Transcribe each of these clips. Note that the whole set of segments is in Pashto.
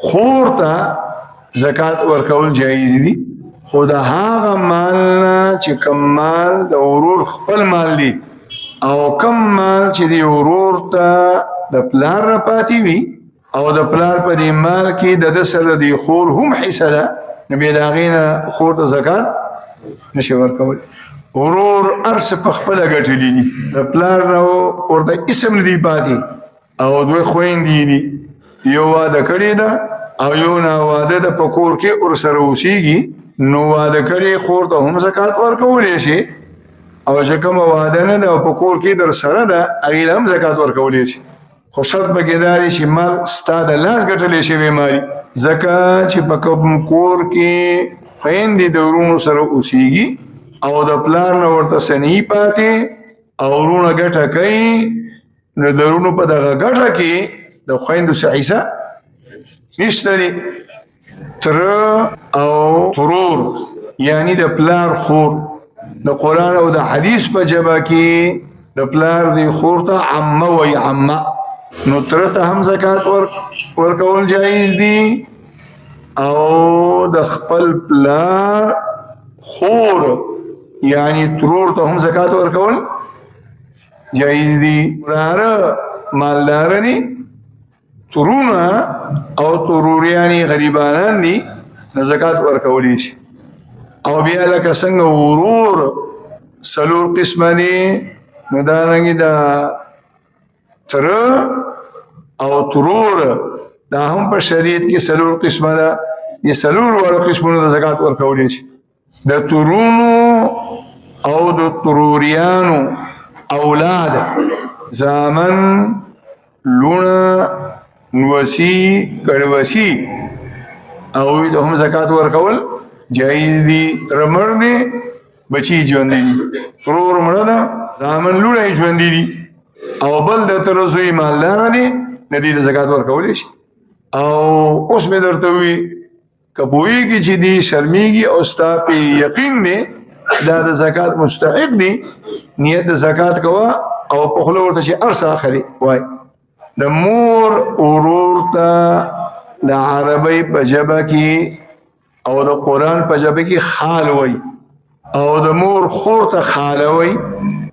خور ته زکات ورکول جایز دي، خو د هغه مال نه چې کم مال د ورور خپل مال دی او کم مال چې د ورور ته د پلار نه پاتې وي او د پلار په دې مال کې د سره د خور هم حصه ده، نو بیا د هغې نه خور ته زکات نشي ورکول. ورور ارس په خپله ګټلي دي، د پلار نه ورته اسم نه دی پاتې او دوی خویندې دي، یو واده کړې ده او یو ناواده ده په کور کې ورسره اوسېږي، نو واده کړې خور ته هم زکات ورکولی شي او چې کومه واده نه ده او په کور کې در سره ده هغې له هم زکات ورکولی شي، خو شرط پکې دا دی چې مال ستا د لاس ګټلی شوی مال، ځکه چې په کوم کور کې خویندې د ورونو سره اوسېږي او د پلار نه ورته څه نه پاتې او ورونه ګټه کوي، نو د ورونو په دغه ګټه کې د خویندو څه حصه نشته دی. تره او ترور یعنی د پلار خور، د قرآن او د حدیث په ژبه کې د پلار دی خور ته عمه وایي، عمه، نو تره ته هم زکات ورکول جایز دي او د خپل پلار خور یعنی ترور ته هم زکات ورکول جایز دي. وراره مالدار دي، ترونه او تروریانی غریبانان دي، نو زکات ورکولی شي. او بیا لکه څنګه ورور څلور قسمه دي، نو دارنګې د تره او ترور دا هم په شریعت کې څلور قسمه ده، د څلور واړو قسمونو د زکات ورکولی شي. د ترونو او د تروریانو اولاد زامن، لونه، نوسی، کڑوسی او د هم زکات ورکول جایز دي. تره مړ دی بچي ژوندي دي، ترور مړه ده زامن لونه یې ژوندي دي او بل د تره زوی مالداره دی، نه دي د زکات ورکولی شي. او اوس مې درته ووي که پوهېږي چې دی شرمېږي او ستا پې یقین دی دا د زکات مستحق دی، نیت د زکات کوه او په خوله ورته چې هر څه اخلي وایي. د مور ورور ته د عربۍ په ژبه کې او د قرآن په ژبه کې خال وایي او د مور خور ته خاله وایي.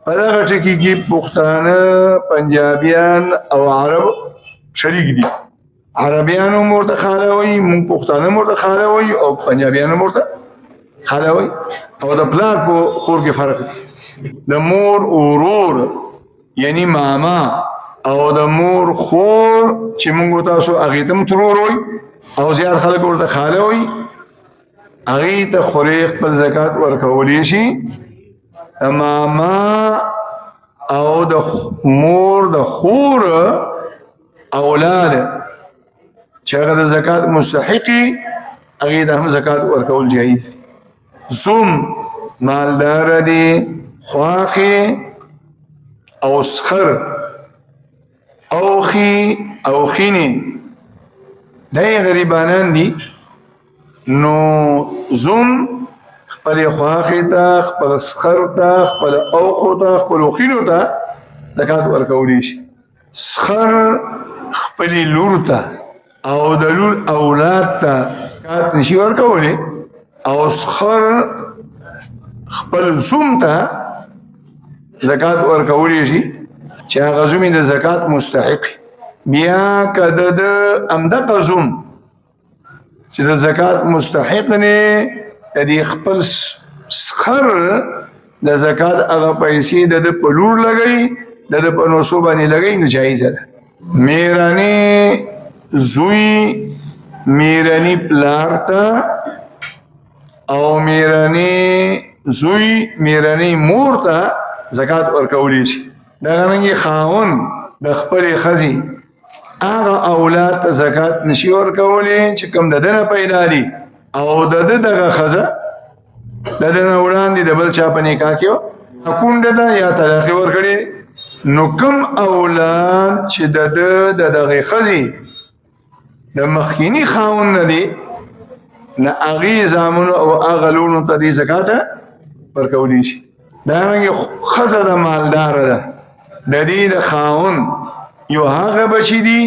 په دغه ټکي کې پښتانه، پنجابیان او عرب شریک دي. عربیان هم ورته خاله وایي، موږ پښتانه هم ورته خاله وایي او پنجابیان هم ورته خاله وایي، او د پلار په خور کې فرق دی. د مور ورور یعنی ماما او د مور خور چې موږ تاسو هغې ته هم ترور وایي او زیات خلک ورته خاله وایي، هغې ته خورې خپل زکات ورکولی شي. د ماما او د مور د خور اولاد چې هغه د زکات مستحقي، هغې ته هم زکات ورکول جایز دي. زوم مالدار دي، خواخې او سخر، اوخي او خینې دا غریبانان دي، نو زوم خپل خواخې ته، خپل سخر ته، خپل اوخو ته، خپل خینو ته زکات ورکولی شي. سخر خپلې لور ته او د لور اولاد ته زکات نشي ورکولی، او سخر خپل زوم ته زکات ورکولی شي چې هغه زوم د زکات مستحق. بیا که د همدغه زوم چې د زکات مستحق نه د دې خپل سخر د زکات هغه پیسې د په لور لګوي، د په نوسو باندې لګوي، نو جایزه ده. میرني زوی میرني پلار ته او میرني زوی میرني مور ته زکات ورکولی شي. دغه رنګې خاوند د خپلې ښځې هغه اولاد ته زکات نشي ورکولی چې کوم د ده نه پیدا دي او د ده دغه ښځه د ده نه وړاندې د بل چا په نکاح کې کونډه ده یا طلاق یې ورکړې، نو کوم اولاد چې د ده د دغې ښځې د مخکیني خاوند نه دي، نه هغې زامنو او هغه لوڼو ته دې زکات ورکولی شي. دارنګې ښځه د مالداره ده، د دې د خاوند یو هغه بچي دي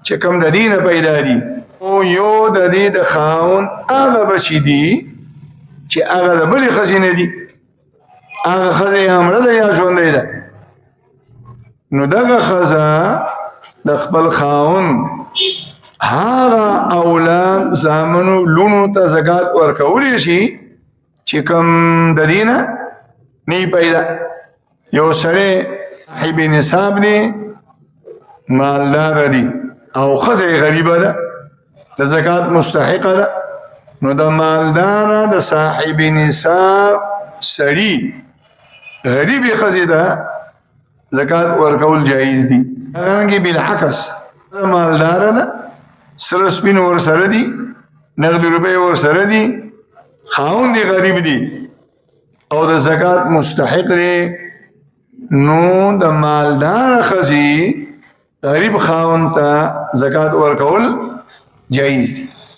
چې چې کوم د دینه پیدا دي او یو د دې د خاون هغه بچی دي چې هغه د بلې ښځې نه دي، هغه ښځه یا مړه ده یا ژوندۍ ده. نو دغه ښځه د خپل خاون هغه اولاد زامنو لونو ته زکات ورکولی شي چې کوم د دینه نه پیدا. یو سړی صاحب نصاب دی، مالدار دی او ښځه غریبه ده، د زکات مستحقه ده، نو د مالدار د صاحب نصاب سړي غریبې ښځې ته زکات ورکول جایز دي. هغه بالعکس مالدار ده، سره سپین ورسره دي، نغدي روپۍ ورسره دي، خاوند دی غریب دی او د زکات مستحق دی، نو د مالدار ښځې غریب خاوند ته زکات ورکول جایز دي.